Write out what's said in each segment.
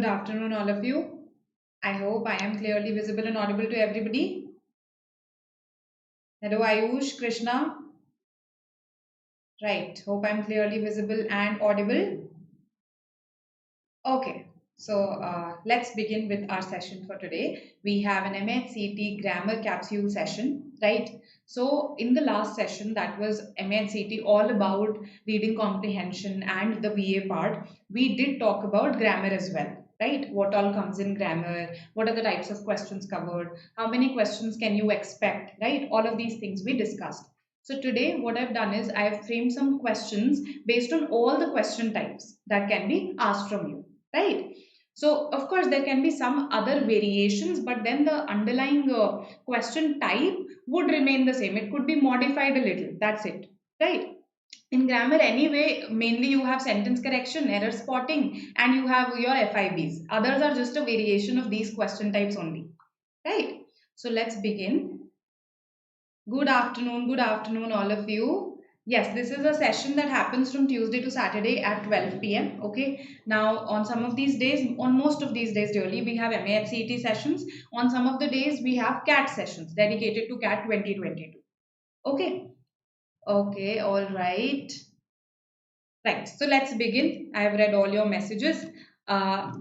Good afternoon, all of you. I hope I am clearly visible and audible to everybody. Hello, Ayush, Krishna. Right. Hope I'm clearly visible and audible. Okay. So let's begin with our session for today. We have an MAHCET grammar capsule session, right? So in the last session, that was MAHCET all about reading comprehension and the VA part. We did talk about grammar as well, right? What all comes in grammar? What are the types of questions covered? How many questions can you expect, right? All of these things we discussed. So today what I've done is I've framed some questions based on all the question types that can be asked from you, right? So of course there can be some other variations, but then the underlying question type would remain the same. It could be modified a little, that's it, right? In grammar anyway, mainly you have sentence correction, error spotting, and you have your FIBs. Others are just a variation of these question types only, right? So let's begin. Good afternoon, all of you. Yes, this is a session that happens from Tuesday to Saturday at 12 p.m. Okay. Now, on some of these days, on most of these days, really, we have MAHCET sessions. On some of the days, we have CAT sessions dedicated to CAT 2022. Okay. Okay. All right. Right. So let's begin. I have read all your messages. Uh,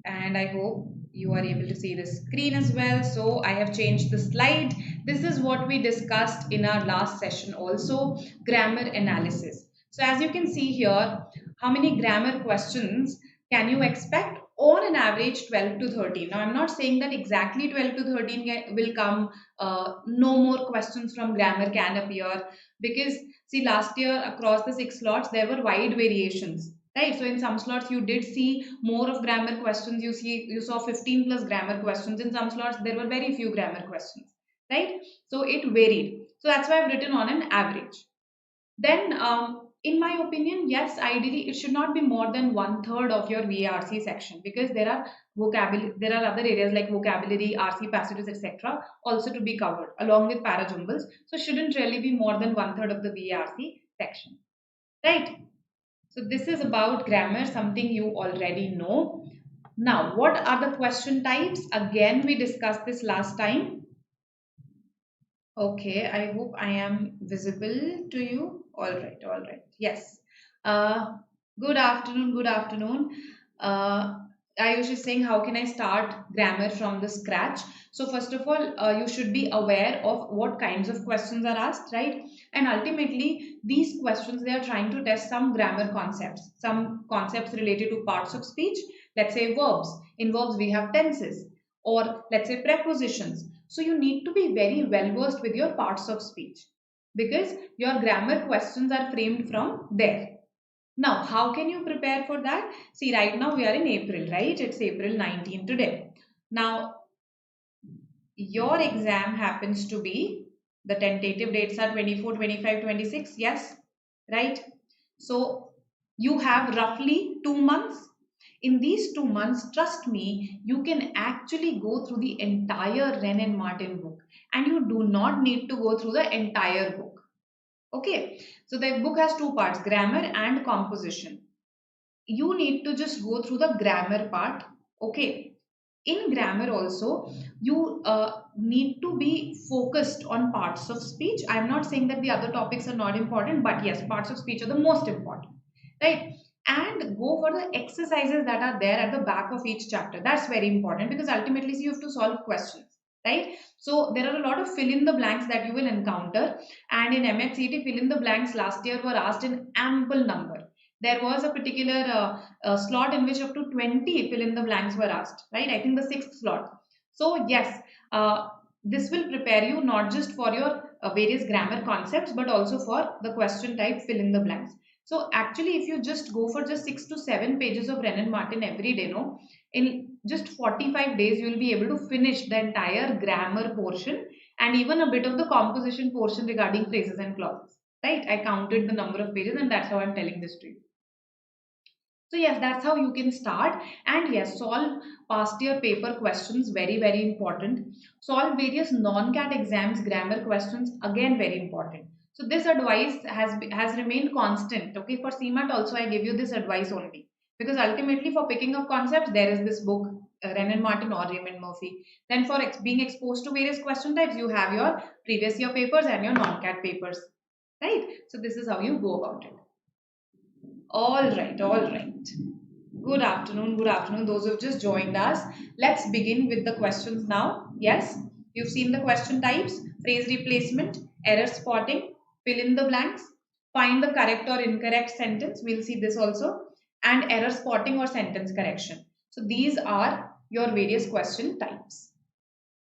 and I hope you are able to see the screen as well. So I have changed the slide. This is what we discussed in our last session also, grammar analysis. So as you can see here, how many grammar questions can you expect? On an average 12 to 13. Now I'm not saying that exactly 12 to 13 will come, no more questions from grammar can appear, because see, last year across the 6 slots there were wide variations, right? So in some slots you did see more of grammar questions. You saw 15 plus grammar questions. In some slots there were very few grammar questions, right? So it varied. So that's why I've written on an average. Then in my opinion, yes, ideally it should not be more than 1/3 of your VARC section, because there are vocabulary, there are other areas like vocabulary, RC passages, etc. also to be covered along with parajumbles. So shouldn't really be more than 1/3 of the VARC section, right? So this is about grammar, something you already know. Now, what are the question types? Again, we discussed this last time. Okay, I hope I am visible to you. All right. Yes. Uh, Good afternoon, good afternoon. Uh, Ayush is saying, how can I start grammar from the scratch? So first of all, you should be aware of what kinds of questions are asked, right? And ultimately, these questions, they are trying to test some grammar concepts, some concepts related to parts of speech. Let's say verbs. In verbs, we have tenses, or let's say prepositions. So you need to be very well versed with your parts of speech, because your grammar questions are framed from there. Now, how can you prepare for that? See, right now we are in April, right? It's April 19 today. Now, your exam happens to be, the tentative dates are 24, 25, 26. Yes, right? So, you have roughly 2 months. In these 2 months, trust me, you can actually go through the entire Wren and Martin book, and you do not need to go through the entire book. Okay, so the book has two parts, grammar and composition. You need to just go through the grammar part. Okay, in grammar also, you need to be focused on parts of speech. I'm not saying that the other topics are not important, but yes, parts of speech are the most important, right? And go for the exercises that are there at the back of each chapter. That's very important, because ultimately you have to solve questions, right? So there are a lot of fill in the blanks that you will encounter, and in MHCT, fill in the blanks last year were asked in ample number. There was a particular slot in which up to 20 fill in the blanks were asked, right? I think the sixth slot. So yes, this will prepare you not just for your various grammar concepts, but also for the question type fill in the blanks. So actually, if you just go for just 6 to 7 pages of Wren and Martin every day, no, in just 45 days, you will be able to finish the entire grammar portion and even a bit of the composition portion regarding phrases and clauses. Right? I counted the number of pages, and that's how I'm telling this to you. So yes, that's how you can start. And yes, solve past year paper questions, very, very important. Solve various non-CAT exams, grammar questions, again, very important. So this advice has remained constant. Okay, for CMAT also I give you this advice only. Because ultimately, for picking up concepts, there is this book, Renan Martin or Raymond Murphy. Then for being exposed to various question types, you have your previous year papers and your non-CAT papers, right? So this is how you go about it. All right, all right. Good afternoon, those who have just joined us. Let's begin with the questions now. Yes, you've seen the question types: phrase replacement, error spotting, fill in the blanks, find the correct or incorrect sentence. We'll see this also, and error spotting or sentence correction. So these are your various question types.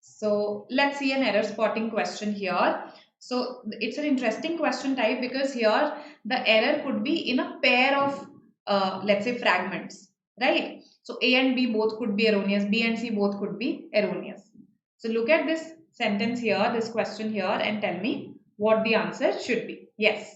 So let's see an error spotting question here. So it's an interesting question type because here the error could be in a pair of, let's say, fragments, right? So A and B both could be erroneous, B and C both could be erroneous. So look at this sentence here, this question here, and tell me what the answer should be. Yes.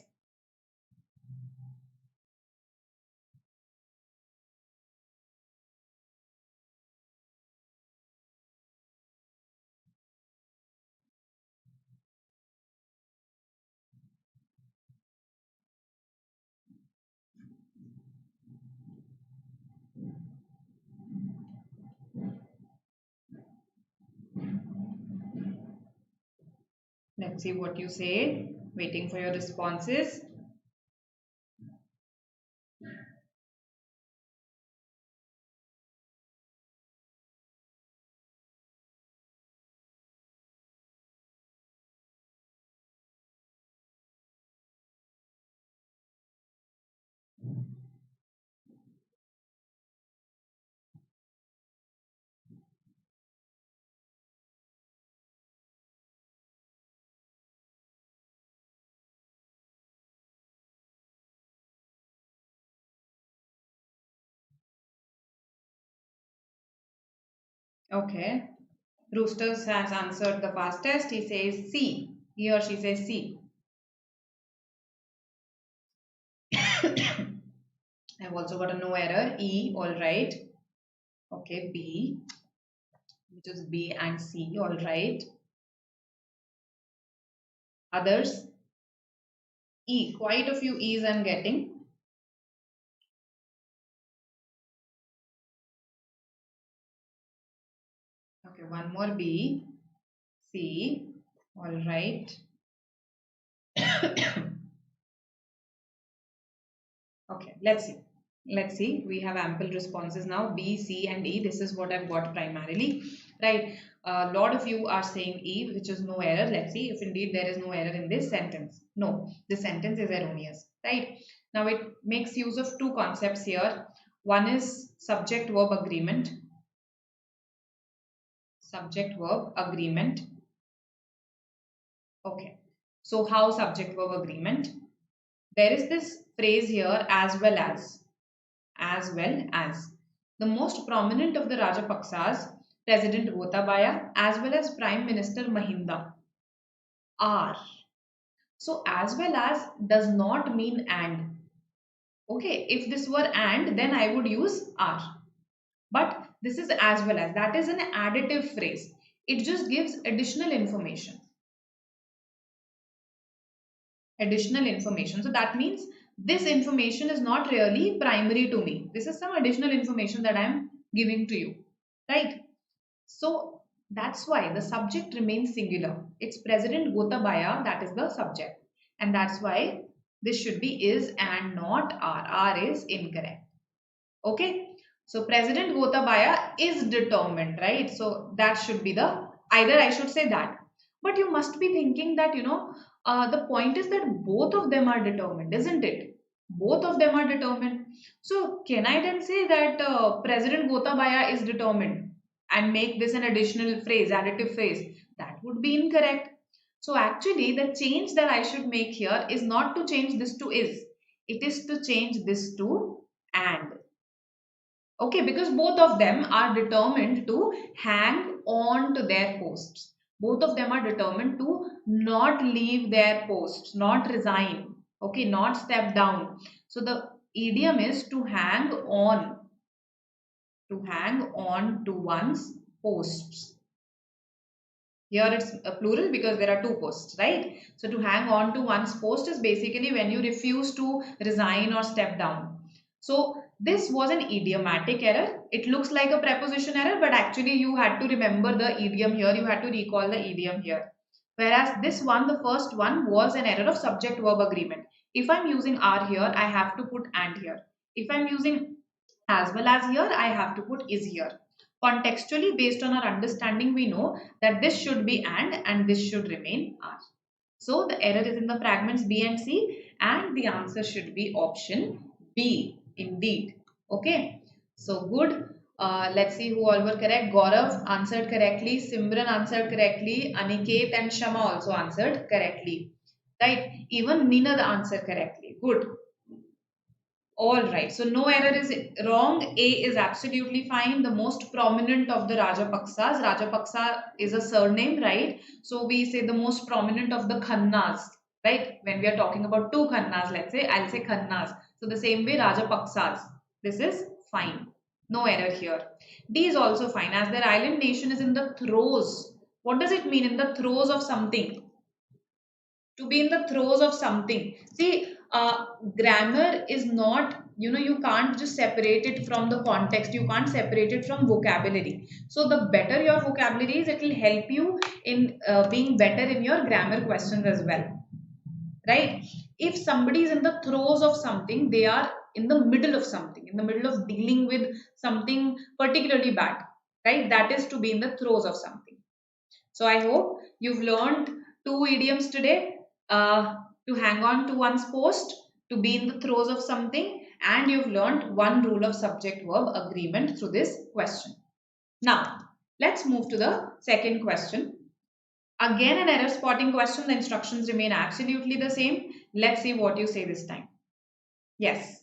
Let's see what you say. Waiting for your responses. Okay. Roosters has answered the fastest. He says C. He or she says C. I've also got a no error. E, all right. Okay, B, which is B and C, all right. Others, E, quite a few E's I'm getting. Okay, one more B, C, all right. Okay, let's see. Let's see. We have ample responses now. B, C, and E. This is what I've got primarily, right? A lot of you are saying E, which is no error. Let's see if indeed there is no error in this sentence. No, this sentence is erroneous, right? Now it makes use of two concepts here. One is subject-verb agreement. Subject-verb agreement. Okay. So how subject-verb agreement? There is this phrase here, as well as. As well as. The most prominent of the Rajapaksas, President Gotabaya, as well as Prime Minister Mahinda, are. So as well as does not mean and. Okay, if this were and, then I would use are. But this is as well as. That is an additive phrase. It just gives additional information. Additional information. So that means this information is not really primary to me. This is some additional information that I am giving to you, right? So that's why the subject remains singular. It's President Gotabaya that is the subject, and that's why this should be is and not are. Are is incorrect. Okay. So President Gotabaya is determined, right? So that should be the either I should say that. But you must be thinking that the point is that both of them are determined, isn't it? Both of them are determined. So can I then say that President Gotabaya is determined and make this an additional phrase, additive phrase? That would be incorrect. So actually the change that I should make here is not to change this to is. It is to change this to and. Okay, because both of them are determined to hang on to their posts. Both of them are determined to not leave their posts, not resign, okay, not step down. So the idiom is to hang on to one's posts. Here it's a plural because there are two posts, right? So to hang on to one's post is basically when you refuse to resign or step down. So This was an idiomatic error. It looks like a preposition error, but actually you had to remember the idiom here. You had to recall the idiom here. Whereas this one, the first one, was an error of subject verb agreement. If I'm using are here, I have to put and here. If I'm using as well as here, I have to put is here. Contextually, based on our understanding, we know that this should be and this should remain are. So the error is in the fragments B and C, and the answer should be option B indeed. Okay, so good. Let's see who all were correct. Gaurav answered correctly, Simran answered correctly, Aniket and Shama also answered correctly. Right, even Ninad answered correctly. Good. All right, so no error is wrong. A is absolutely fine. The most prominent of the Rajapaksas. Rajapaksa is a surname, right? So we say the most prominent of the Khannas, right? When we are talking about two Khannas, let's say, I'll say Khannas. So the same way, Rajapaksas. This is fine. No error here. D is also fine. As their island nation is in the throes. What does it mean in the throes of something? To be in the throes of something. See, grammar is not, you can't just separate it from the context. You can't separate it from vocabulary. So the better your vocabulary is, it will help you in being better in your grammar questions as well, right? If somebody is in the throes of something, they are in the middle of something, in the middle of dealing with something particularly bad, right? That is to be in the throes of something. So I hope you've learned two idioms today, to hang on to one's post, to be in the throes of something, and you've learned one rule of subject verb agreement through this question. Now, let's move to the second question. Again, an error spotting question. The instructions remain absolutely the same. Let's see what you say this time. Yes.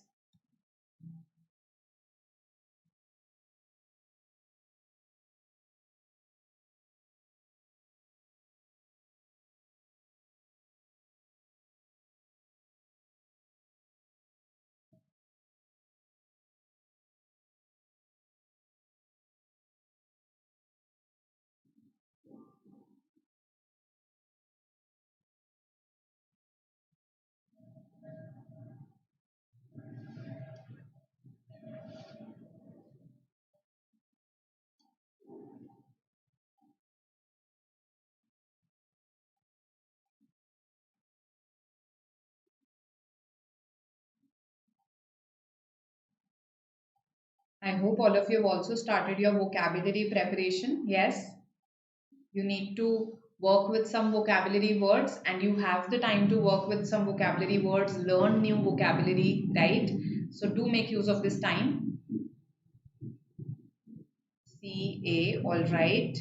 I hope all of you have also started your vocabulary preparation. Yes. You need to work with some vocabulary words, and you have the time to work with some vocabulary words, learn new vocabulary, right? So do make use of this time. CA, all right.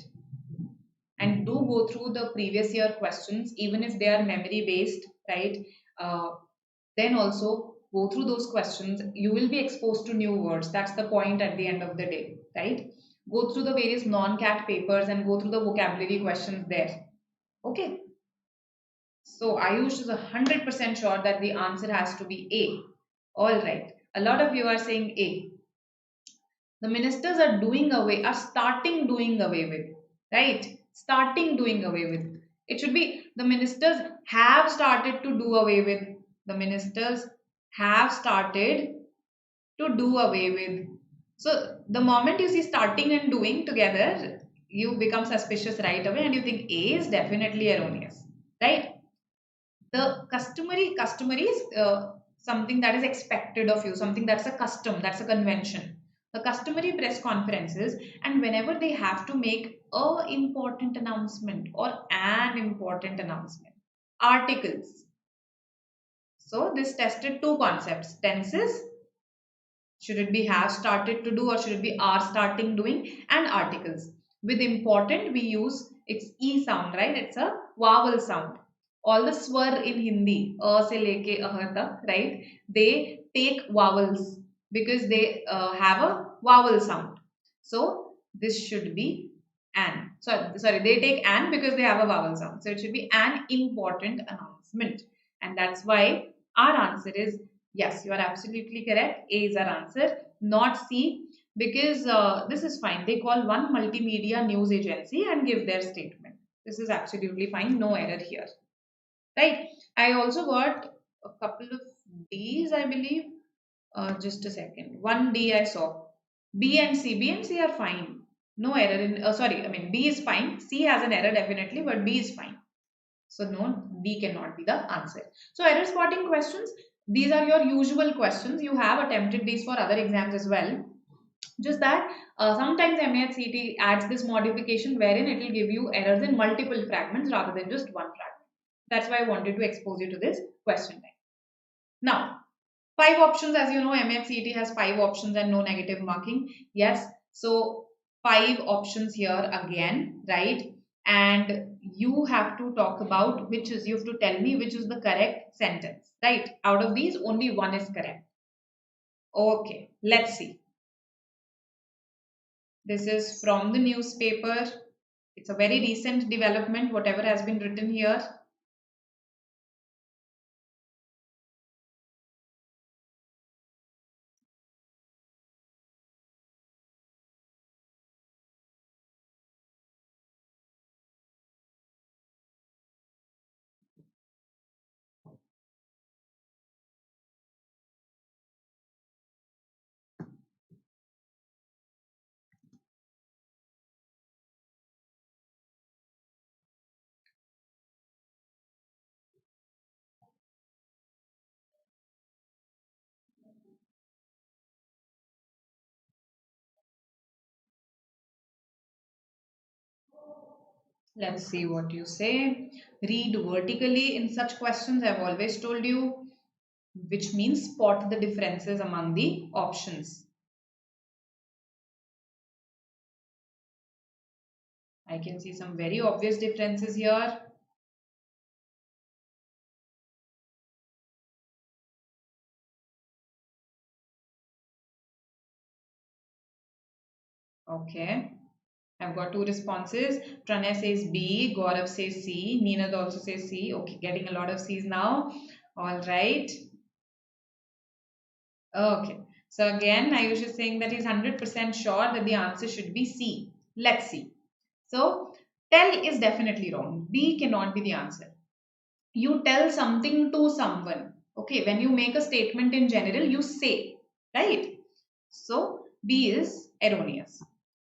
And do go through the previous year questions, even if they are memory based, right? uh, then also go through those questions. You will be exposed to new words. That's the point at the end of the day, right? Go through the various non-cat papers and go through the vocabulary questions there. Okay. So Ayush is 100% sure that the answer has to be A. All right. A lot of you are saying A. The ministers are starting doing away with, right? Starting doing away with. It should be the ministers have started to do away with. The ministers have started to do away with. So the moment you see starting and doing together, you become suspicious right away and you think A is definitely erroneous, right? The customary is something that is expected of you, something that's a custom, that's a convention. The customary press conferences, and whenever they have to make a important announcement or an important announcement, articles. So this tested two concepts: tenses, should it be have started to do or should it be are starting doing, and articles. With important, we use its e sound, right? It's a vowel sound. All the swar in Hindi, a se leke ah tak, right? They take vowels because they have a vowel sound. So this should be an. Sorry, they take an because they have a vowel sound. So it should be an important announcement. And that's why our answer is yes, you are absolutely correct. A is our answer, not C, because this is fine. They call one multimedia news agency and give their statement. This is absolutely fine. No error here. Right. I also got a couple of D's, I believe. Just a second. 1D I saw. B and C. B and C are fine. No error in, sorry, I mean B is fine. C has an error definitely, but B is fine. So no, B cannot be the answer. So error spotting questions, these are your usual questions. You have attempted these for other exams as well. Just that sometimes MAHCET CET adds this modification wherein it will give you errors in multiple fragments rather than just one fragment. That's why I wanted to expose you to this question type. Now, 5 options, as you know, MAHCET CET has 5 options and no negative marking. Yes, so 5 options here again, right? And you have to talk about which is, you have to tell me which is the correct sentence, right? Out of these, only one is correct. Okay, let's see. This is from the newspaper. It's a very recent development, whatever has been written here. Let's see what you say. Read vertically in such questions, I've always told you, which means spot the differences among the options. I can see some very obvious differences here. Okay. I've got 2 responses. Pranay says B, Gaurav says C, Neenad also says C. Okay, getting a lot of C's now. All right. Okay. So again, Ayush is saying that he's 100% sure that the answer should be C. Let's see. So, tell is definitely wrong. B cannot be the answer. You tell something to someone. Okay, when you make a statement in general, you say, right? So, B is erroneous.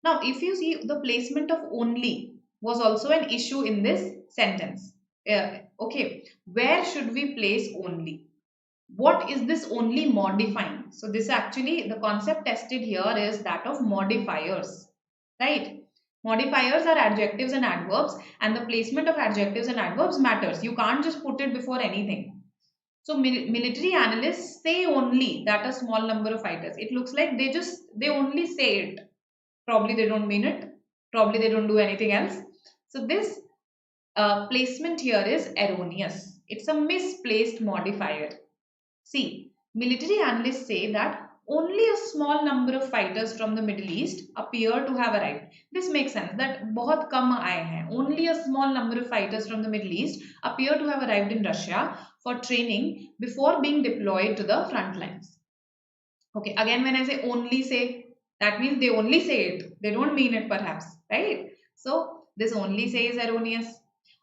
Now, if you see, the placement of only was also an issue in this sentence. Okay, where should we place only? What is this only modifying? So this actually, the concept tested here is that of modifiers, right? Modifiers are adjectives and adverbs, and the placement of adjectives and adverbs matters. You can't just put it before anything. So military analysts say only that a small number of fighters. It looks like they only say it. Probably they don't mean it. Probably they don't do anything else. So this placement here is erroneous. It's a misplaced modifier. See, military analysts say that only a small number of fighters from the Middle East appear to have arrived. This makes sense that बहुत कम आए हैं. Only a small number of fighters from the Middle East appear to have arrived in Russia for training before being deployed to the front lines. Okay, again when I say, that means they only say it. They don't mean it perhaps, right? So this only say is erroneous.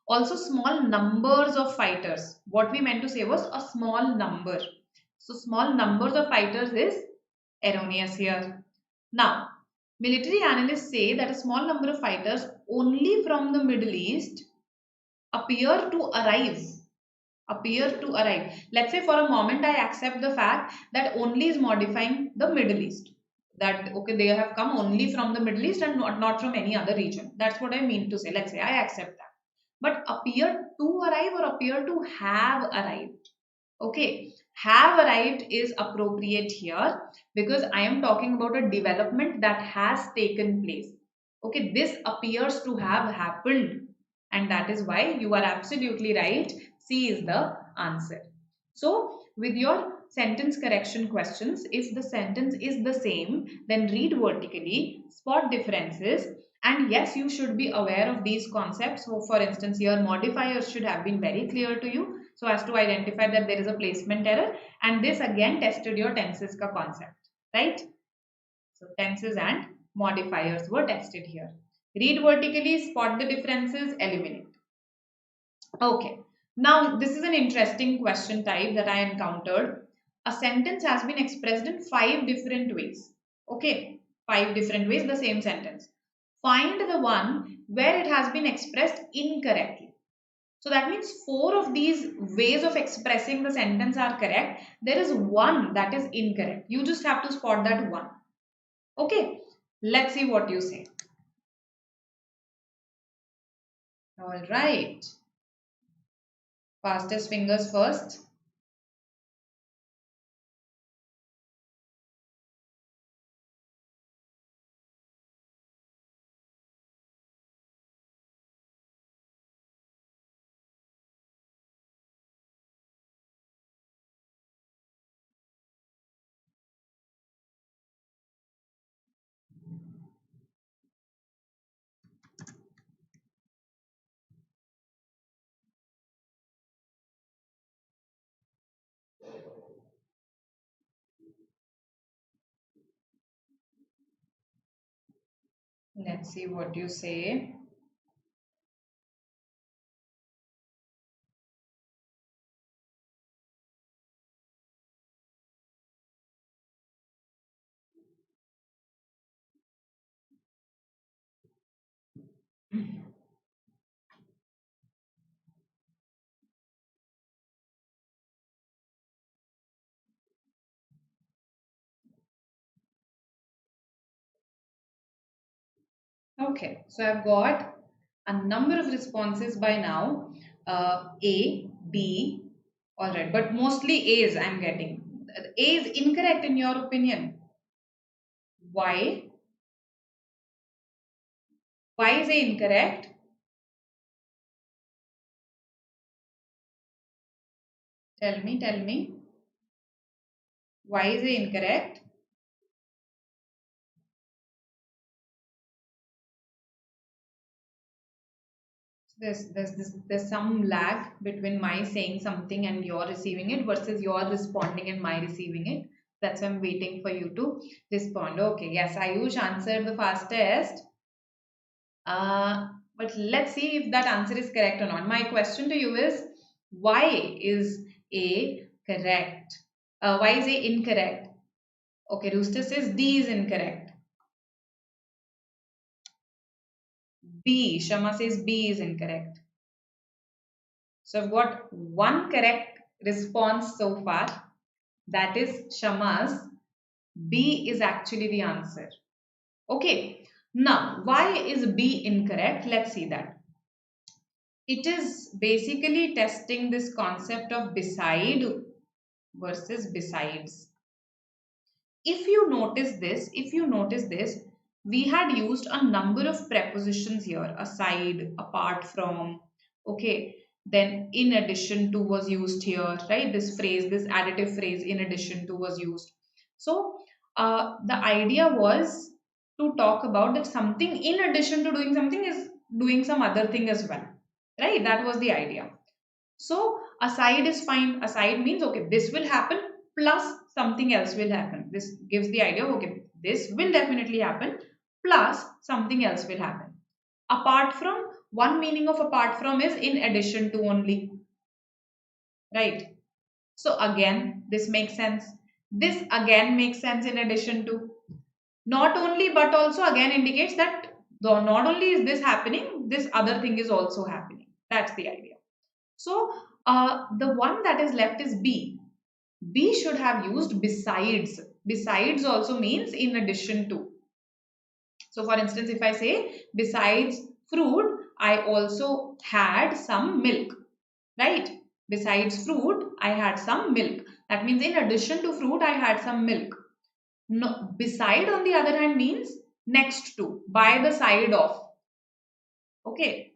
Also, small numbers of fighters. What we meant to say was a small number. So, small numbers of fighters is erroneous here. Now, military analysts say that a small number of fighters only from the Middle East appear to arrive. Let's say for a moment I accept the fact that only is modifying the Middle East. That, okay, they have come only from the Middle East and not from any other region. That's what I mean to say. Let's say I accept that. But appear to arrive or appear to have arrived. Okay, have arrived is appropriate here because I am talking about a development that has taken place. Okay, this appears to have happened, and that is why you are absolutely right. C is the answer. So, with your sentence correction questions, if the sentence is the same, then read vertically, spot differences, and yes, you should be aware of these concepts. So, for instance, your modifiers should have been very clear to you so as to identify that there is a placement error, and this again tested your tenses ka concept, right? So, tenses and modifiers were tested here. Read vertically, spot the differences, eliminate. Okay. Now, this is an interesting question type that I encountered. a sentence has been expressed in 5 different ways. Okay, 5 different ways, the same sentence. Find the one where it has been expressed incorrectly. So that means 4 of these ways of expressing the sentence are correct. There is one that is incorrect. You just have to spot that one. Okay, let's see what you say. All right. Fastest fingers first. Let's see what you say. Okay, so I've got a number of responses by now. A, B, all right, but mostly A's I'm getting. A is incorrect in your opinion. Why? Why is A incorrect? Tell me. Why is A incorrect? There's some lag between my saying something and your receiving it versus your responding and my receiving it. That's why I'm waiting for you to respond. Okay, yes, Ayush answered the fastest. But let's see if that answer is correct or not. My question to you is, why is A correct? Why is A incorrect? Okay, Rooster says D is incorrect. B, Shama says B is incorrect. So I've got one correct response so far. That is Shama's. B is actually the answer. Okay. Now, why is B incorrect? Let's see that. It is basically testing this concept of beside versus besides. If you notice this, we had used a number of prepositions here: aside, apart from, okay, then in addition to was used here, right? This phrase, this additive phrase, in addition to, was used. So the idea was to talk about that something in addition to doing something is doing some other thing as well, right? That was the idea. So aside is fine. Aside means, okay, this will happen plus something else will happen. This gives the idea, okay, this will definitely happen plus something else will happen. Apart from, one meaning of apart from is in addition to only, right? So again, this makes sense. This again makes sense in addition to. Not only but also again indicates that though not only is this happening, this other thing is also happening. That's the idea. So the one that is left is B. B should have used besides. Besides also means in addition to. So for instance, if I say besides fruit, I also had some milk, right? Besides fruit, I had some milk. That means in addition to fruit, I had some milk. No, beside on the other hand means next to, by the side of. Okay,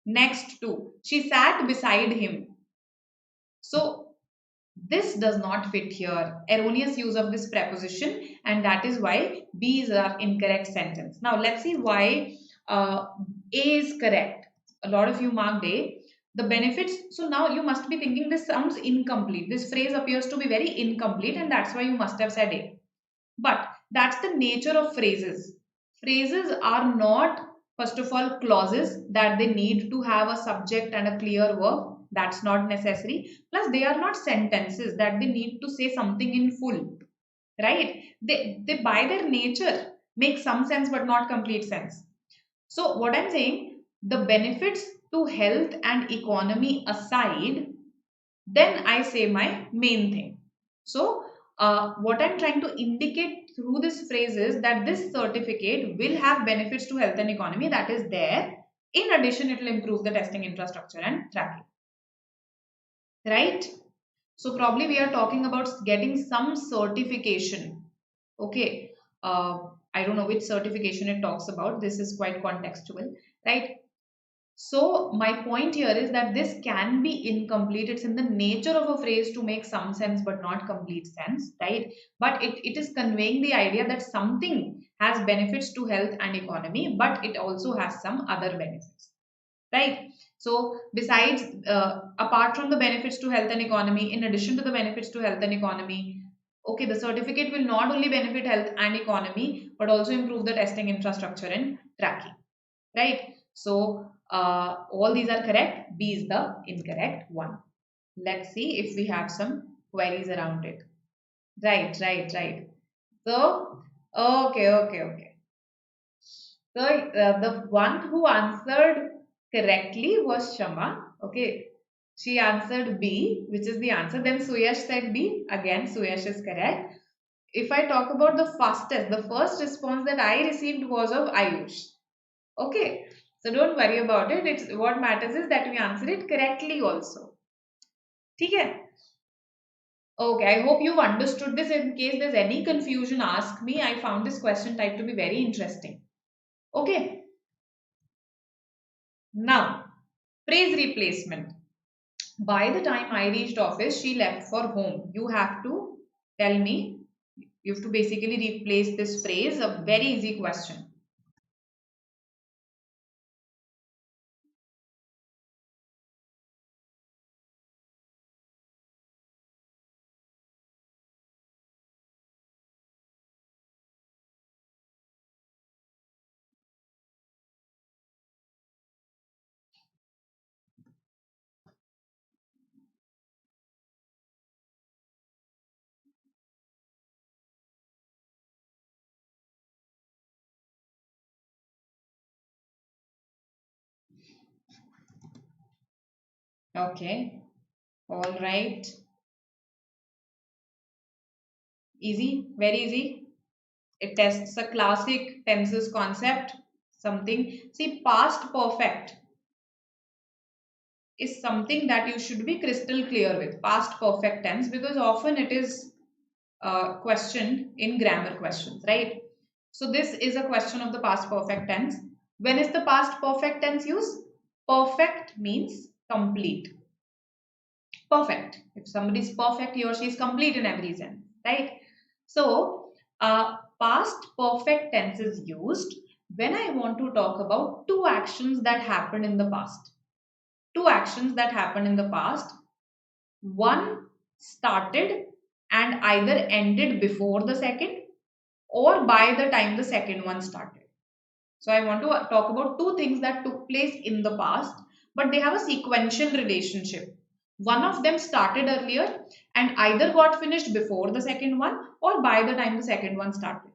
next to. She sat beside him. So this does not fit here. Erroneous use of this preposition, and that is why B is our incorrect sentence. Now let's see why A is correct. A lot of you marked A. The benefits, so now you must be thinking this sounds incomplete. This phrase appears to be very incomplete, and that's why you must have said A. But that's the nature of phrases. Phrases are not, first of all, clauses that they need to have a subject and a clear verb. That's not necessary. Plus, they are not sentences that they need to say something in full, right? They by their nature make some sense but not complete sense. So what I'm saying, the benefits to health and economy aside, then I say my main thing. So what I'm trying to indicate through this phrase is that this certificate will have benefits to health and economy, that is there. In addition, it will improve the testing infrastructure and tracking, right? So probably we are talking about getting some certification. Okay. I don't know which certification it talks about. This is quite contextual, right? So my point here is that this can be incomplete. It's in the nature of a phrase to make some sense but not complete sense, right? But it is conveying the idea that something has benefits to health and economy, but it also has some other benefits, right? So besides, apart from the benefits to health and economy, in addition to the benefits to health and economy, okay, the certificate will not only benefit health and economy, but also improve the testing infrastructure and tracking, right? So all these are correct. B is the incorrect one. Let's see if we have some queries around it. Right, right, right. So, okay. So the one who answered correctly was Shama. Okay. She answered B, which is the answer. Then Suyash said B. Again, Suyash is correct. If I talk about the fastest, the first response that I received was of Ayush. Okay. So don't worry about it. It's what matters is that we answer it correctly also. Okay. Okay. I hope you've understood this. In case there's any confusion, ask me. I found this question type to be very interesting. Okay. Now, phrase replacement. By the time I reached office, she left for home. You have to tell me. You have to basically replace this phrase. A very easy question. Okay. All right. Easy. Very easy. It tests a classic tenses concept. Something. See, past perfect is something that you should be crystal clear with. Past perfect tense, because often it is questioned in grammar questions, right? So this is a question of the past perfect tense. When is the past perfect tense used? Perfect means complete. Perfect. If somebody is perfect, he or she is complete in every sense, right? So, past perfect tense is used when I want to talk about two actions that happened in the past. Two actions that happened in the past. One started and either ended before the second or by the time the second one started. So I want to talk about two things that took place in the past, but they have a sequential relationship. One of them started earlier and either got finished before the second one or by the time the second one started.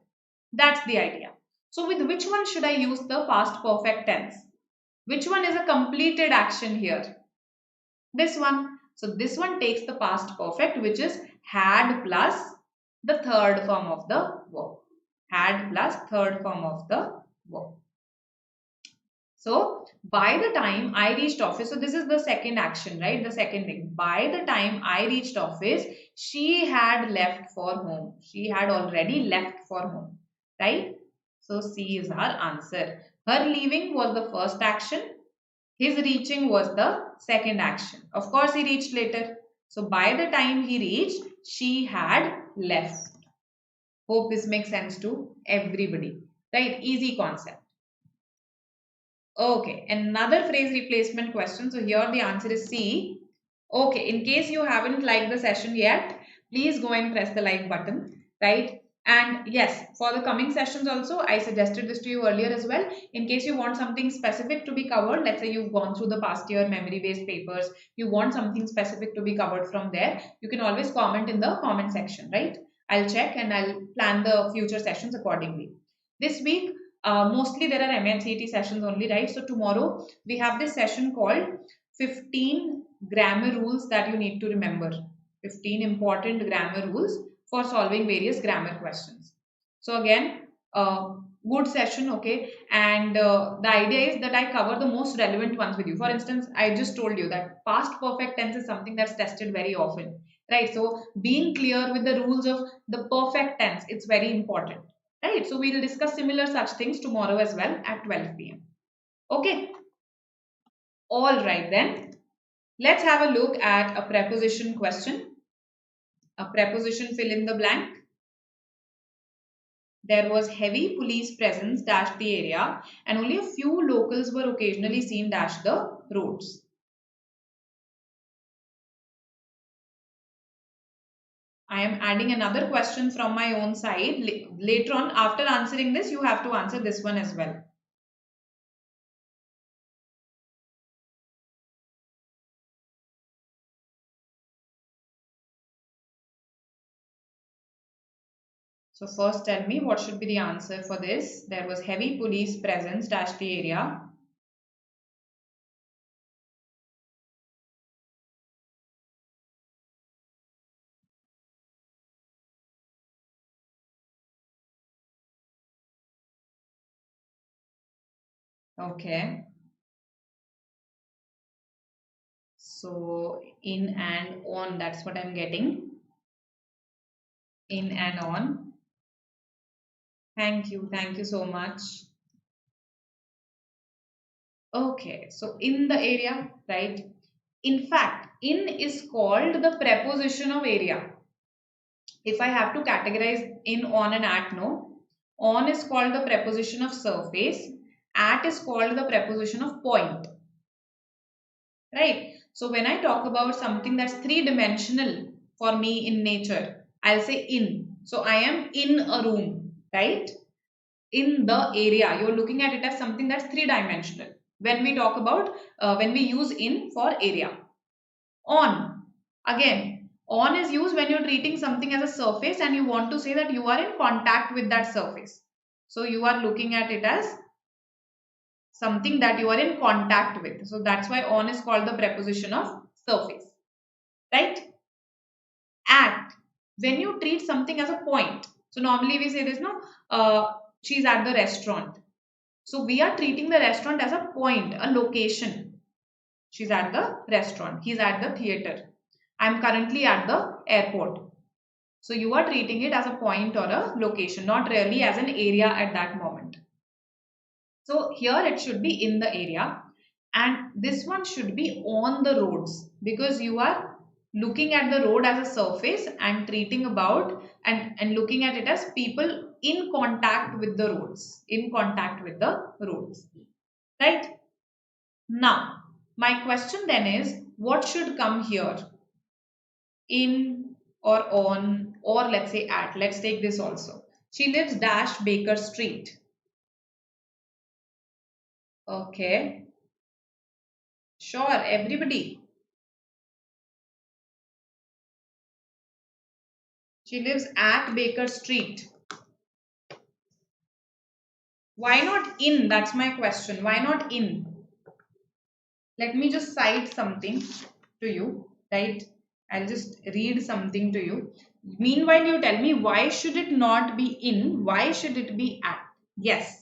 That's the idea. So with which one should I use the past perfect tense? Which one is a completed action here? This one. So this one takes the past perfect, which is had plus the third form of the verb. Had plus third form of the verb. So by the time I reached office, so this is the second action, right? The second thing. By the time I reached office, she had left for home. She had already left for home, right? So C is our answer. Her leaving was the first action. His reaching was the second action. Of course, he reached later. So by the time he reached, she had left. Hope this makes sense to everybody, right? Easy concept. Okay, another phrase replacement question. So here the answer is C. Okay, in case you haven't liked the session yet, please go and press the like button, right? And yes, for the coming sessions also, I suggested this to you earlier as well. In case you want something specific to be covered, let's say you've gone through the past year memory-based papers, you want something specific to be covered from there, you can always comment in the comment section, right? I'll check and I'll plan the future sessions accordingly. This week, mostly there are MAHCET sessions only, right? So tomorrow we have this session called 15 grammar rules that you need to remember. 15 important grammar rules for solving various grammar questions. So again, good session, okay? And the idea is that I cover the most relevant ones with you. For instance, I just told you that past perfect tense is something that's tested very often, right? So being clear with the rules of the perfect tense, it's very important, right? So we'll discuss similar such things tomorrow as well at 12 p.m. Okay, all right then. Let's have a look at a preposition question. A preposition fill in the blank. There was heavy police presence dash the area and only a few locals were occasionally seen dash the roads. I am adding another question from my own side. Later on, after answering this, you have to answer this one as well. So first tell me what should be the answer for this. There was heavy police presence dash the area. Okay. So in and on, that's what I'm getting. In and on. Thank you. Thank you so much. Okay, so in the area, right? In fact, in is called the preposition of area. If I have to categorize in, on and at, no. On is called the preposition of surface. At is called the preposition of point. Right? So when I talk about something that's three-dimensional for me in nature, I'll say in. So I am in a room, right? In the area, you're looking at it as something that's three-dimensional. When we talk about, when we use in for area. On, again, on is used when you're treating something as a surface and you want to say that you are in contact with that surface. So you are looking at it as something that you are in contact with. So that's why on is called the preposition of surface, right? At, when you treat something as a point. So normally we say this, no, she's at the restaurant. So we are treating the restaurant as a point, a location. She's at the restaurant. He's at the theater. I'm currently at the airport. So you are treating it as a point or a location, not really as an area at that moment. So here it should be in the area and this one should be on the roads because you are looking at the road as a surface and treating about and looking at it as people in contact with the roads, in contact with the roads, right? Now, my question then is, what should come here? In or on or let's say at. Let's take this also. She lives dash Baker Street. Okay. Sure, everybody. She lives at Baker Street. Why not in? That's my question. Why not in? Let me just cite something to you, right? I'll just read something to you. Meanwhile, you tell me why should it not be in? Why should it be at? Yes.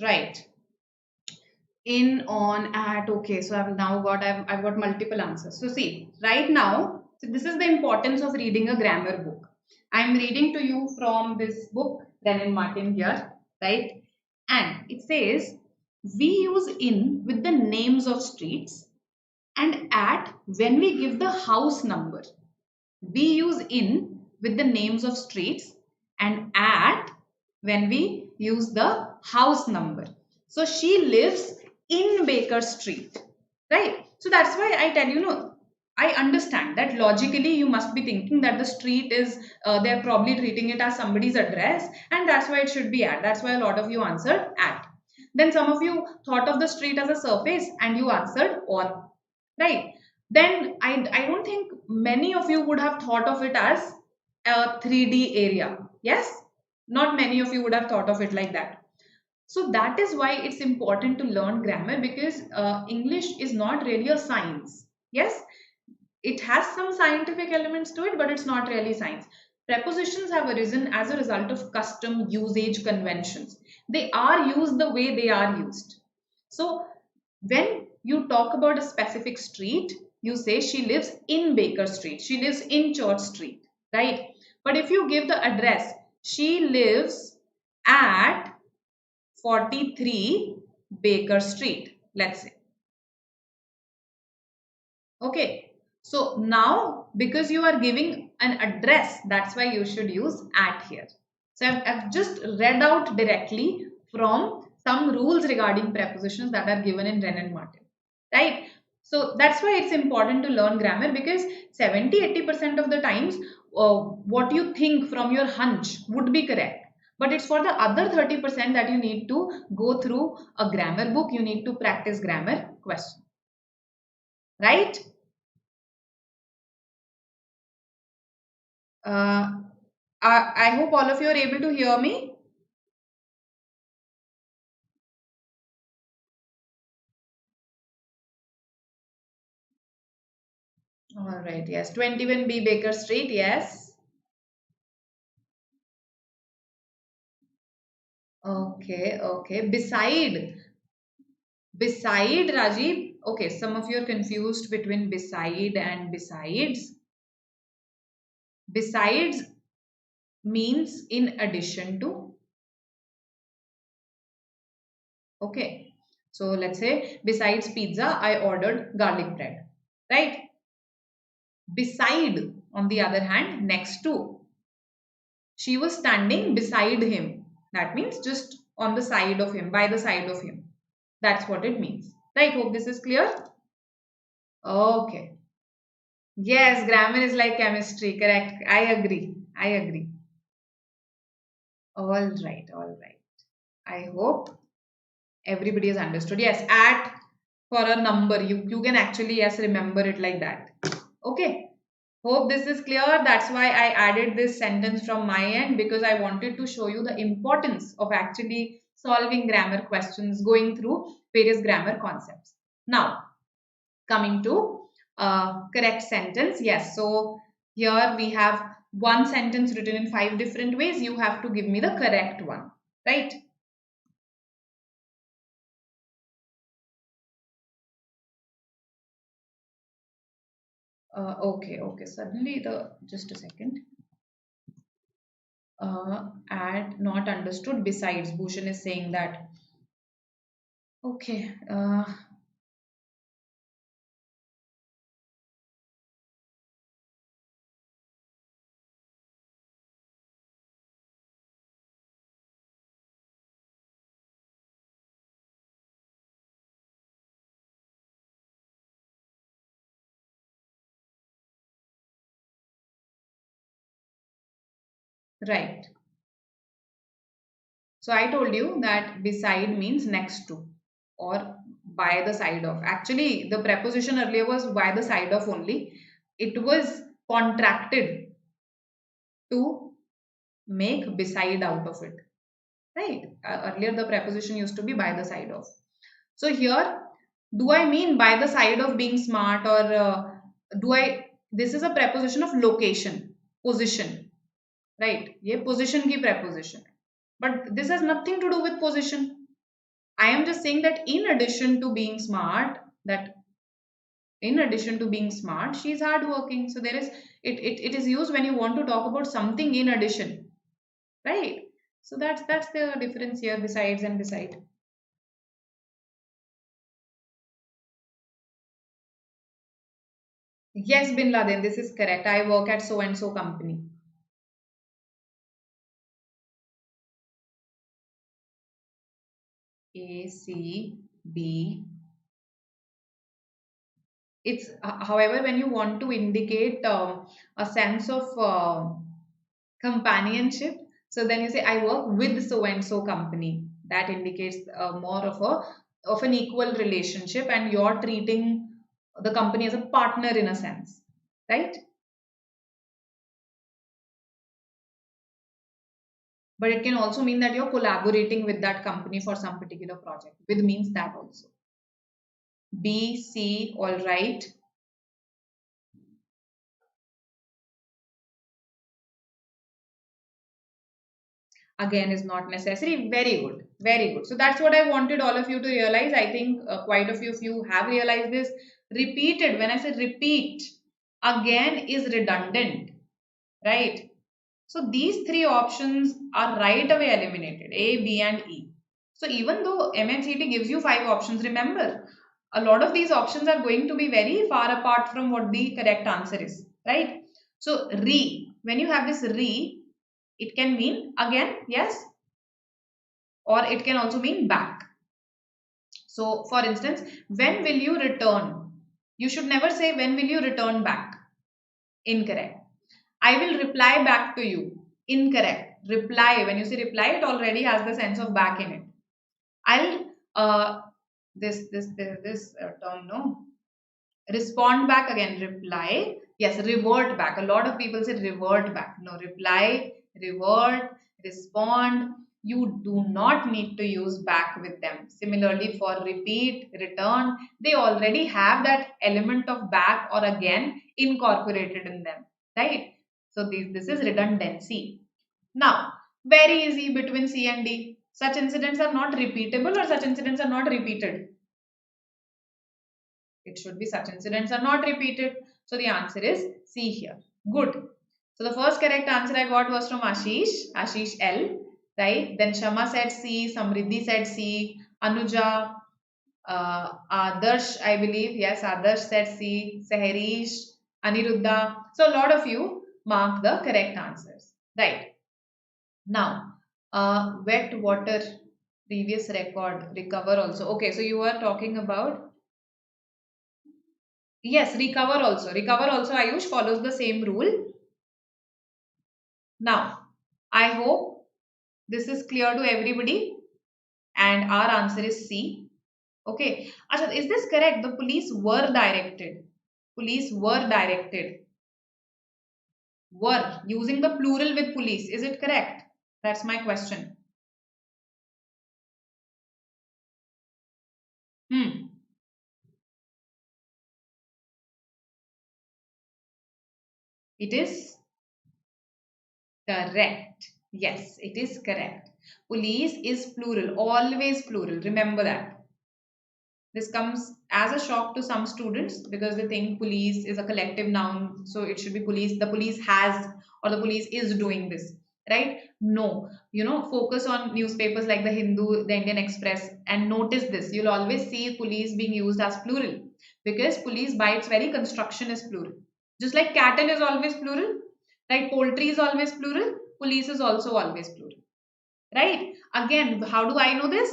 Right. In, on, at. Okay, so I've got multiple answers. So see, right now, so this is the importance of reading a grammar book. I'm reading to you from this book, Renan Martin here, right? And it says, we use in with the names of streets And at, when we give the house number, we use in with the names of streets, and at when we use the house number. So she lives in Baker Street, right? So that's why I tell you, no, I understand that logically you must be thinking that the street is, they're probably treating it as somebody's address, and that's why it should be at. That's why a lot of you answered at. Then some of you thought of the street as a surface and you answered on, right? Then I don't think many of you would have thought of it as a 3D area. Yes? Not many of you would have thought of it like that. So that is why it's important to learn grammar, because English is not really a science. Yes? It has some scientific elements to it, but it's not really science. Prepositions have arisen as a result of custom, usage, conventions. They are used the way they are used. So when you talk about a specific street, you say she lives in Baker Street, she lives in Church Street, right? But if you give the address, she lives at 43 Baker Street, let's say. Okay, so now because you are giving an address, that's why you should use at here. So I've just read out directly from some rules regarding prepositions that are given in Wren and Martin, right? So that's why it's important to learn grammar, because 70-80% of the times what you think from your hunch would be correct. But it's for the other 30% that you need to go through a grammar book, you need to practice grammar questions, right? Uh, I hope all of you are able to hear me. All right, yes. 21B Baker Street, yes. Okay, okay. Beside, Rajiv. Okay, some of you are confused between beside and besides. Besides means in addition to. Okay. So let's say besides pizza, I ordered garlic bread, right? Beside, on the other hand, next to. She was standing beside him. That means just on the side of him, by the side of him. That's what it means. Right? Hope this is clear. Okay. Yes, grammar is like chemistry. Correct. I agree. I agree. All right. All right. I hope everybody has understood. Yes, at for a number. You can actually, yes, remember it like that. Okay. Hope this is clear. That's why I added this sentence from my end, because I wanted to show you the importance of actually solving grammar questions, going through various grammar concepts. Now, coming to correct sentence. Yes, so here we have one sentence written in 5 different ways. You have to give me the correct one, right? Okay, okay. Suddenly just a second. And not understood. Besides, Bhushan is saying that. Okay. Right. So I told you that beside means next to or by the side of. Actually, the preposition earlier was by the side of only. It was contracted to make beside out of it. Right? Earlier, the preposition used to be by the side of. So here, do I mean by the side of being smart, or do I? This is a preposition of location, position, right? ये position की preposition. But this has nothing to do with position. I am just saying that in addition to being smart, that in addition to being smart, she is hardworking. So there is it is used when you want to talk about something in addition, right? So that's the difference here, besides and beside. Yes, Bin Laden, this is correct. I work at so and so company. A, C, B. It's, however, when you want to indicate a sense of companionship, so then you say, I work with so and so company. That indicates more of an equal relationship, and you're treating the company as a partner in a sense, right? But it can also mean that you're collaborating with that company for some particular project. With means that also. B, C, all right. Again, is not necessary. Very good. Very good. So that's what I wanted all of you to realize. I think quite a few of you have realized this. Repeated, when I say repeat, again is redundant, right? So these three options are right away eliminated, A, B and E. So even though MAHCET gives you 5 options, remember, a lot of these options are going to be very far apart from what the correct answer is, right? So re, when you have this re, it can mean again, yes, or it can also mean back. So for instance, when will you return? You should never say when will you return back. Incorrect. I will reply back to you. Incorrect. Reply. When you say reply, it already has the sense of back in it. I'll this term, no. Respond back again. Reply. Yes, revert back. A lot of people say revert back. No, reply, revert, respond. You do not need to use back with them. Similarly, for repeat, return, they already have that element of back or again incorporated in them, right? So this is redundancy. Now, very easy between C and D. Such incidents are not repeatable or such incidents are not repeated. It should be such incidents are not repeated. So the answer is C here. Good. So the first correct answer I got was from Ashish L. Right. Then Shama said C. Samriddhi said C. Anuja, Adarsh, I believe. Yes, Adarsh said C. Saharish, Aniruddha. So a lot of you mark the correct answers. Right. Now, wet water, previous record, recover also. Okay, so you are talking about, yes, recover also. Recover also, Ayush, follows the same rule. Now, I hope this is clear to everybody, and our answer is C. Okay. Asha, is this correct? The police were directed. Police were directed. Were, using the plural with police. Is it correct? That's my question. Hmm. It is correct. Yes, it is correct. Police is plural, always plural. Remember that. This comes as a shock to some students because they think police is a collective noun, so it should be police. The police has, or the police is doing this, right? No, focus on newspapers like the Hindu, the Indian Express, and notice this. You'll always see police being used as plural because police by its very construction is plural. Just like cattle is always plural, right? Poultry is always plural, police is also always plural, right? Again, how do I know this?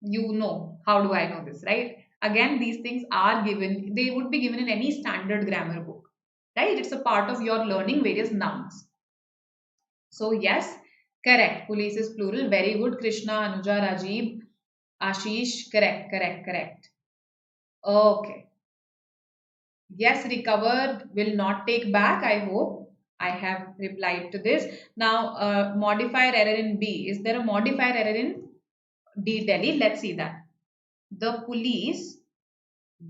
You know, how do I know this, right? Again, these things are given, they would be given in any standard grammar book, right? It's a part of your learning various nouns. So yes, correct. Police is plural. Very good. Krishna, Anuja, Rajiv, Ashish. Correct, correct, correct. Okay. Yes, recovered will not take back. I hope I have replied to this. Now, modifier error in B. Is there a modifier error in D, Delhi? Let's see that. The police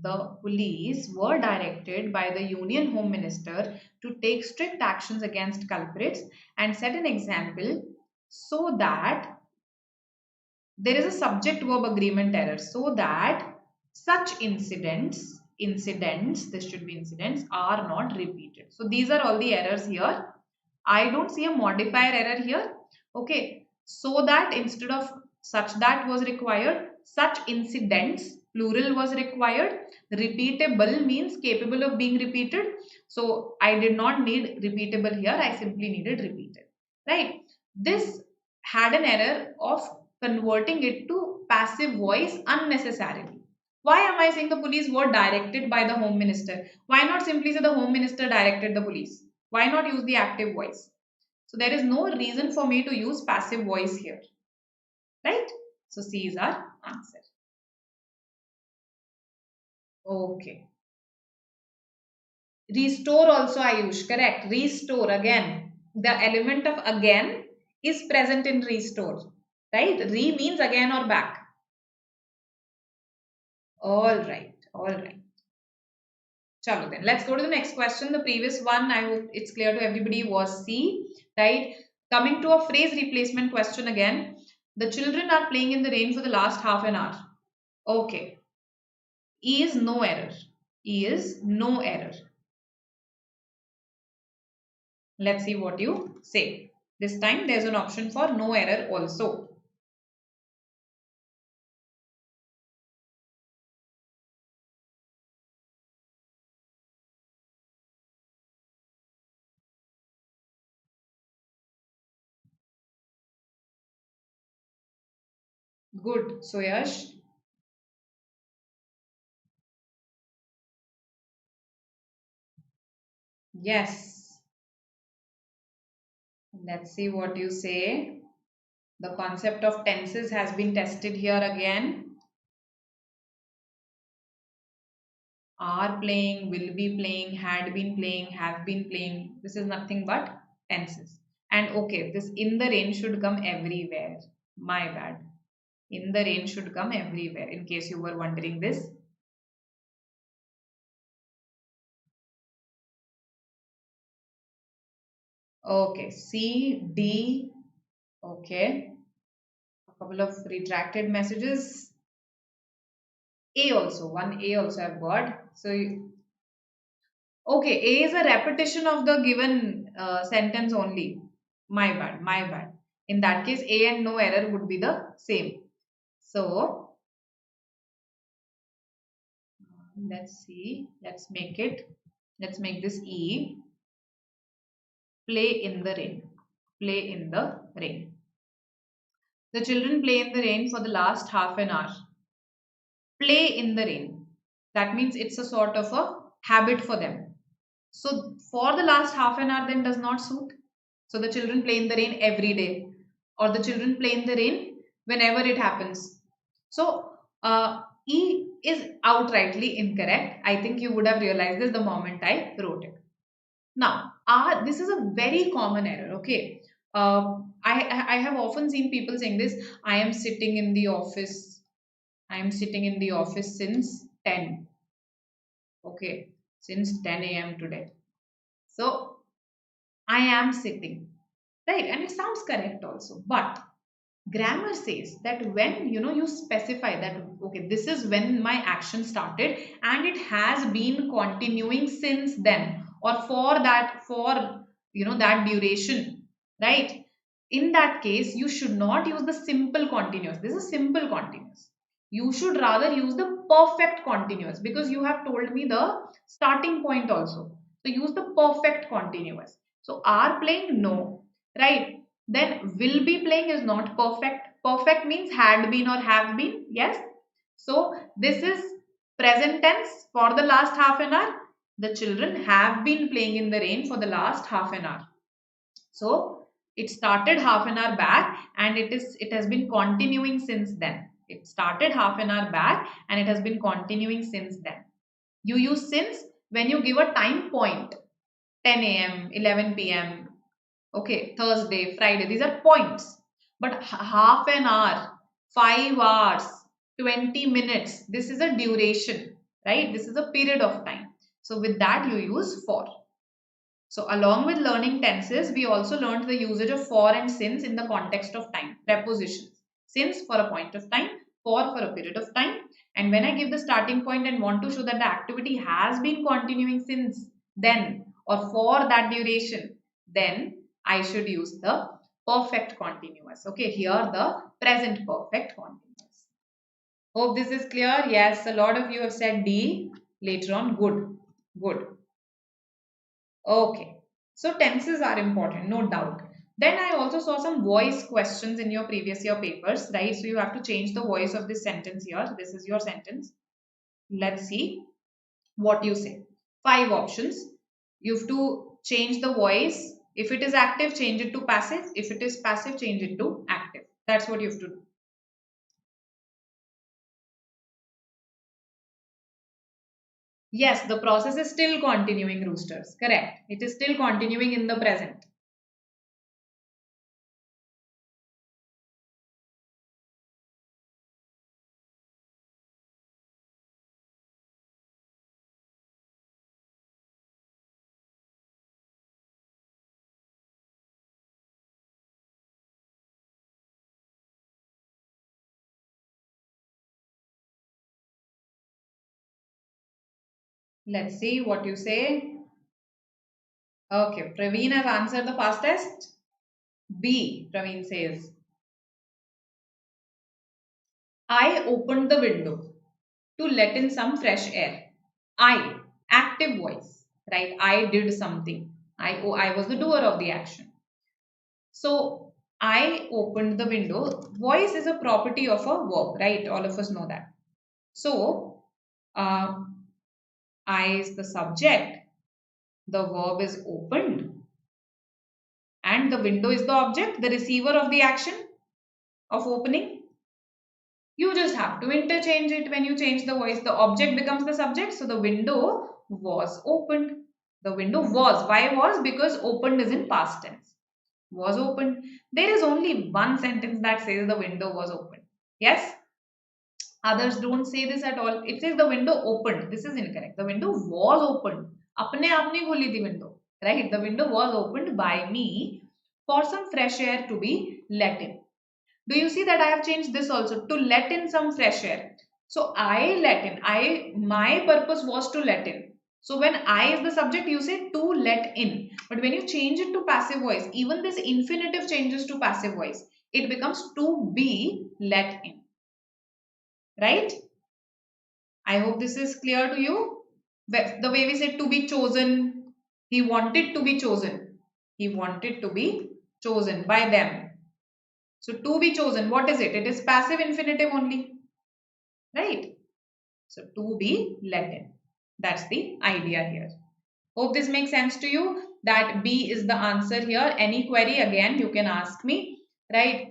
The police were directed by the Union Home Minister to take strict actions against culprits and set an example so that there is a subject verb agreement error so that such incidents, this should be incidents, are not repeated. So these are all the errors here. I don't see a modifier error here. Okay, so that instead of such that was required, such incidents Plural was required. Repeatable means capable of being repeated. So I did not need repeatable here. I simply needed repeated. Right? This had an error of converting it to passive voice unnecessarily. Why am I saying the police were directed by the Home Minister? Why not simply say the Home Minister directed the police? Why not use the active voice? So there is no reason for me to use passive voice here. Right? So C is our answer. Okay. Restore also Ayush, correct. Restore again. The element of again is present in restore. Right? Re means again or back. All right. All right. Chalo then. Let's go to the next question. The previous one, I hope it's clear to everybody, was C. Right? Coming to a phrase replacement question again. The children are playing in the rain for the last half an hour. Okay. E is no error. E is no error. Let's see what you say. This time there's an option for no error also. Good. So Yash, yes. Let's see what you say. The concept of tenses has been tested here again. Are playing, will be playing, had been playing, have been playing. This is nothing but tenses. And okay, this in the rain should come everywhere. My bad. In the rain should come everywhere, in case you were wondering this. Okay, C, D. Okay. A couple of retracted messages. A also, one A also I've got. So, okay, A is a repetition of the given sentence only. My bad, my bad. In that case, A and no error would be the same. So, let's see. Let's make this E. Play in the rain. Play in the rain. The children play in the rain for the last half an hour. Play in the rain. That means it's a sort of a habit for them. So for the last half an hour then does not suit. So the children play in the rain every day, or the children play in the rain whenever it happens. So E is outrightly incorrect. I think you would have realized this the moment I wrote it. Now, this is a very common error. Okay, I have often seen people saying this. I am sitting in the office. I am sitting in the office since 10. Okay, since 10 a.m. today. So I am sitting, right? And it sounds correct also. But grammar says that when you specify that okay, this is when my action started and it has been continuing since then, or for that duration, right? In that case, you should not use the simple continuous. This is simple continuous. You should rather use the perfect continuous, because you have told me the starting point also. So use the perfect continuous. So are playing, no, right? Then will be playing is not perfect. Perfect means had been or have been. Yes. So this is present tense for the last half an hour. The children have been playing in the rain for the last half an hour. So it started half an hour back and it has been continuing since then. It started half an hour back and it has been continuing since then. You use since when you give a time point, 10 a.m., 11 p.m., okay, Thursday, Friday, these are points. But half an hour, 5 hours, 20 minutes, this is a duration, right? This is a period of time. So with that you use for. So along with learning tenses, we also learned the usage of for and since in the context of time. Prepositions. Since for a point of time, for a period of time. And when I give the starting point and want to show that the activity has been continuing since then or for that duration, then I should use the perfect continuous. Okay, here the present perfect continuous. Hope this is clear. Yes, a lot of you have said D later on. Good. Good. Okay. So tenses are important, no doubt. Then I also saw some voice questions in your previous year papers, right? So you have to change the voice of this sentence here. This is your sentence. Let's see what you say. 5 options. You have to change the voice. If it is active, change it to passive. If it is passive, change it to active. That's what you have to do. Yes, the process is still continuing, roosters. Correct. It is still continuing in the present. Let's see what you say. Okay, Praveen has answered the fastest. B, Praveen says, I opened the window to let in some fresh air. I, active voice, right? I did something. I was the doer of the action. So, I opened the window. Voice is a property of a verb, right? All of us know that. So, uh, I is the subject. The verb is opened. And the window is the object, the receiver of the action of opening. You just have to interchange it when you change the voice. The object becomes the subject. So the window was opened. The window was. Why was? Because opened is in past tense. Was opened. There is only one sentence that says the window was opened. Yes? Others don't say this at all. It says the window opened. This is incorrect. The window was opened. अपने आप नहीं खोली थी window. Right? The window was opened by me for some fresh air to be let in. Do you see that I have changed this also to let in some fresh air? So I let in. My purpose was to let in. So when I is the subject, you say to let in. But when you change it to passive voice, even this infinitive changes to passive voice. It becomes to be let in. Right? I hope this is clear to you. The way we said to be chosen, he wanted to be chosen. He wanted to be chosen by them. So to be chosen, what is it? It is passive infinitive only, right? So to be let in. That's the idea here. Hope this makes sense to you. That B is the answer here. Any query again you can ask me, right?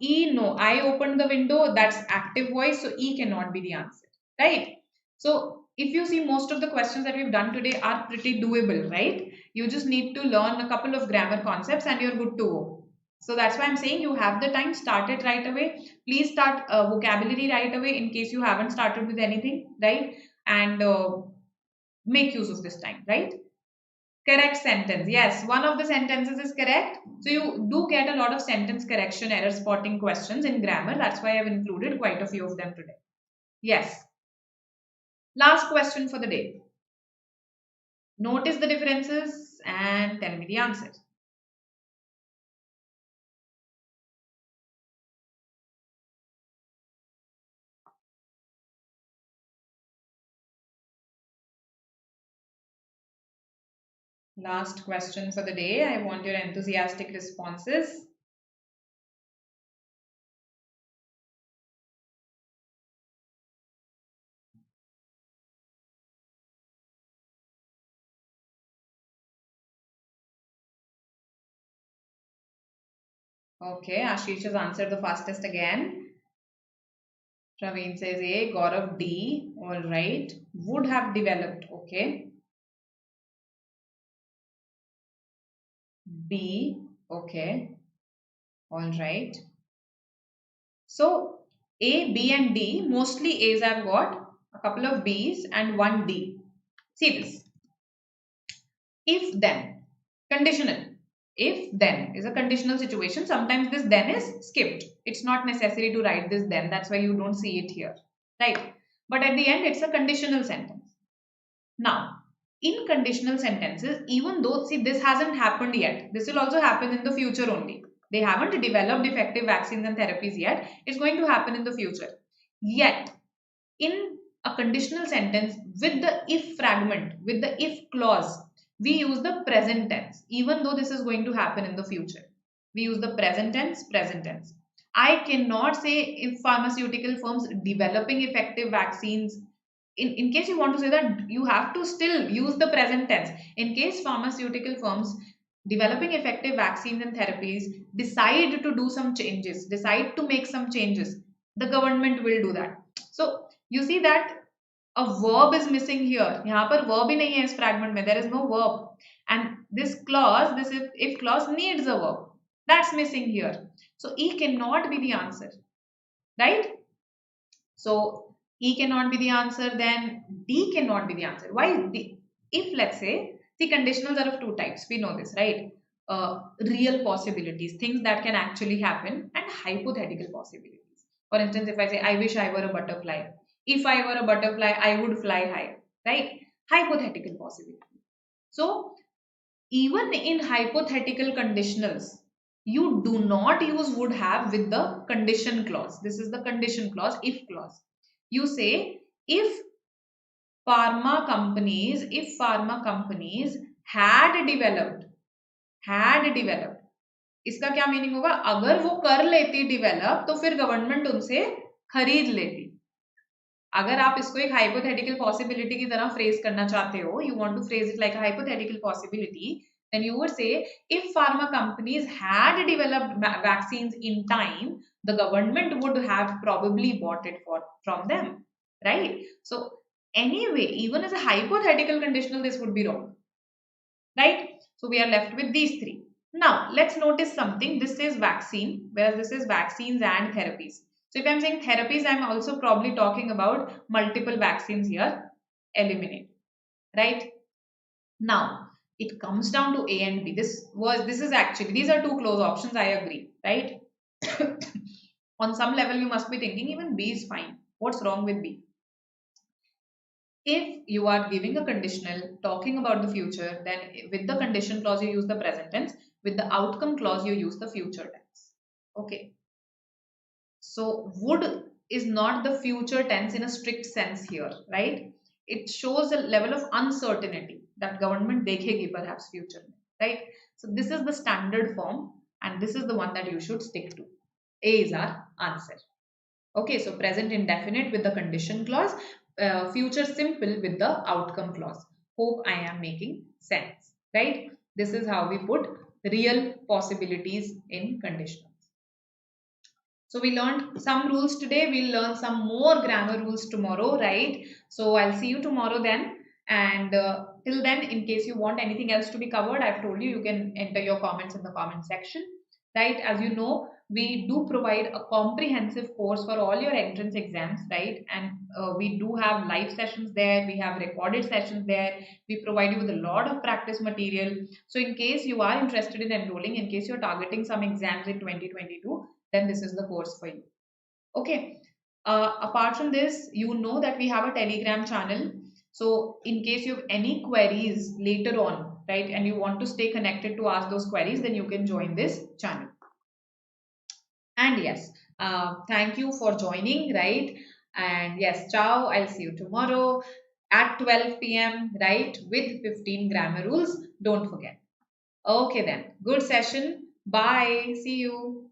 E, no, I opened the window. That's active voice. So E cannot be the answer, right? So if you see, most of the questions that we've done today are pretty doable, right? You just need to learn a couple of grammar concepts and you're good to go. So that's why I'm saying you have the time, start it right away. Please start vocabulary right away in case you haven't started with anything, right? And make use of this time, right? Correct sentence. Yes, one of the sentences is correct. So you do get a lot of sentence correction, error spotting questions in grammar. That's why I've included quite a few of them today. Yes. Last question for the day. Notice the differences and tell me the answer. Last question for the day. I want your enthusiastic responses. Okay, Ashish has answered the fastest again. Praveen says A, Gaurav D. All right. Would have developed. Okay. B. Okay. All right. So A, B and D, mostly A's I've got, a couple of B's and one D. See this. If then, conditional. If then is a conditional situation. Sometimes this then is skipped. It's not necessary to write this then. That's why you don't see it here. Right? But at the end, it's a conditional sentence. Now, in conditional sentences, even though, see, this hasn't happened yet. This will also happen in the future only. They haven't developed effective vaccines and therapies yet. It's going to happen in the future. Yet, in a conditional sentence with the if fragment, with the if clause, we use the present tense, even though this is going to happen in the future. We use the present tense, present tense. I cannot say if pharmaceutical firms developing effective vaccines. In case you want to say that, you have to still use the present tense. In case pharmaceutical firms developing effective vaccines and therapies decide to do some changes, decide to make some changes, the government will do that. So you see that a verb is missing here. यहाँ पर verb ही नहीं है इस fragment में. There is no verb. And this clause, this if clause needs a verb. That's missing here. So E cannot be the answer. Right? So E cannot be the answer, then D cannot be the answer. Why D? If let's say, the conditionals are of two types. We know this, right? Real possibilities, things that can actually happen, and hypothetical possibilities. For instance, if I say, I wish I were a butterfly. If I were a butterfly, I would fly high, right? Hypothetical possibility. So even in hypothetical conditionals, you do not use would have with the condition clause. This is the condition clause, if clause. You say, if pharma companies had developed, इसका क्या meaning होगा? अगर वो कर लेती develop तो फिर government उनसे खरीद लेती. अगर आप इसको एक हाइपोथेटिकल पॉसिबिलिटी की तरह फ्रेज करना चाहते हो, you want to phrase it like a hypothetical possibility, then you would say, if pharma companies had developed vaccines in time, the government would have probably bought it from them, right? So anyway, even as a hypothetical conditional, this would be wrong, right? So we are left with these three. Now let's notice something. This is vaccine, whereas this is vaccines and therapies. So if I'm saying therapies, I'm also probably talking about multiple vaccines here. Eliminate, right? Now it comes down to A and B. This is actually, these are two close options. I agree, right? On some level, you must be thinking even B is fine. What's wrong with B? If you are giving a conditional talking about the future, then with the condition clause you use the present tense. With the outcome clause you use the future tense. Okay. So would is not the future tense in a strict sense here, right? It shows a level of uncertainty that government dekhegi perhaps future, right? So this is the standard form and this is the one that you should stick to. A is our answer. Okay, so present indefinite with the condition clause, future simple with the outcome clause. Hope I am making sense, right? This is how we put real possibilities in conditionals. So we learned some rules today. We'll learn some more grammar rules tomorrow, right? So I'll see you tomorrow then. And till then, in case you want anything else to be covered, I've told you, you can enter your comments in the comment section, right? As you know, we do provide a comprehensive course for all your entrance exams, right? And we do have live sessions there. We have recorded sessions there. We provide you with a lot of practice material. So in case you are interested in enrolling, in case you're targeting some exams in 2022, then this is the course for you. Okay. Apart from this, you know that we have a Telegram channel. So in case you have any queries later on, right, and you want to stay connected to ask those queries, then you can join this channel. And yes, thank you for joining, right? And yes, ciao. I'll see you tomorrow at 12 p.m., right, with 15 grammar rules. Don't forget. Okay then. Good session. Bye. See you.